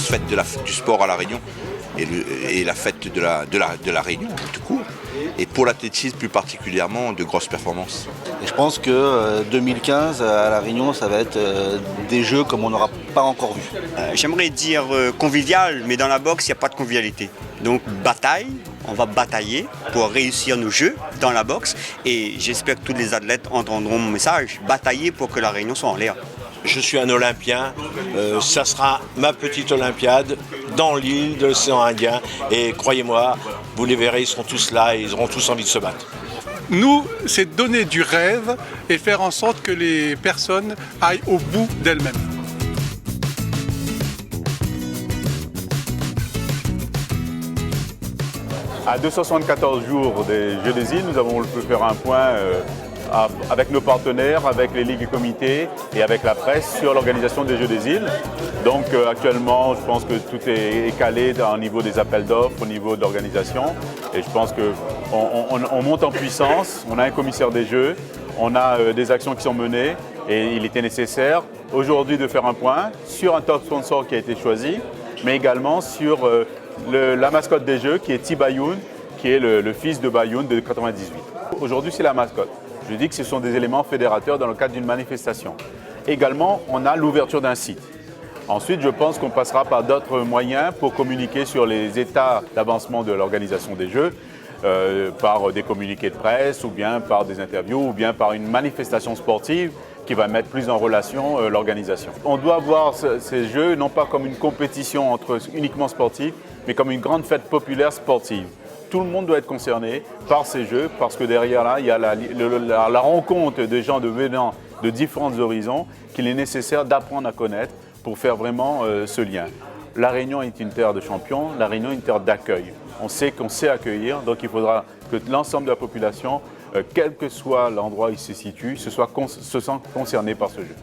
fête du sport à La Réunion et la fête de la Réunion tout court. Et pour l'athlétisme plus particulièrement, de grosses performances. Et je pense que 2015 à La Réunion, ça va être des jeux comme on n'aura pas encore vu. J'aimerais dire convivial, mais dans la boxe, il n'y a pas de convivialité. Donc bataille, on va batailler pour réussir nos jeux dans la boxe. Et j'espère que tous les athlètes entendront mon message, batailler pour que La Réunion soit en l'air. Je suis un Olympien, ça sera ma petite Olympiade dans l'île de l'océan Indien. Et croyez-moi, vous les verrez, ils seront tous là et ils auront tous envie de se battre. Nous, c'est donner du rêve et faire en sorte que les personnes aillent au bout d'elles-mêmes. À 274 jours des Jeux des îles, nous avons pu faire un point avec nos partenaires, avec les ligues et comités et avec la presse sur l'organisation des Jeux des îles. Donc actuellement, je pense que tout est calé au niveau des appels d'offres, au niveau de l'organisation. Et je pense qu'on monte en puissance, on a un commissaire des Jeux, on a des actions qui sont menées et il était nécessaire aujourd'hui de faire un point sur un top sponsor qui a été choisi, mais également sur la mascotte des Jeux qui est Tibayoun, qui est le fils de Bayoun de 98. Aujourd'hui, c'est la mascotte. Je dis que ce sont des éléments fédérateurs dans le cadre d'une manifestation. Également, on a l'ouverture d'un site. Ensuite, je pense qu'on passera par d'autres moyens pour communiquer sur les états d'avancement de l'organisation des Jeux, par des communiqués de presse, ou bien par des interviews, ou bien par une manifestation sportive qui va mettre plus en relation l'organisation. On doit voir ces Jeux non pas comme une compétition uniquement sportive, mais comme une grande fête populaire sportive. Tout le monde doit être concerné par ces Jeux parce que derrière là, il y a la rencontre des gens venant de différents horizons qu'il est nécessaire d'apprendre à connaître pour faire vraiment ce lien. La Réunion est une terre de champions, la Réunion est une terre d'accueil. On sait qu'on sait accueillir, donc il faudra que l'ensemble de la population, quel que soit l'endroit où il se situe, se sent concerné par ce jeu.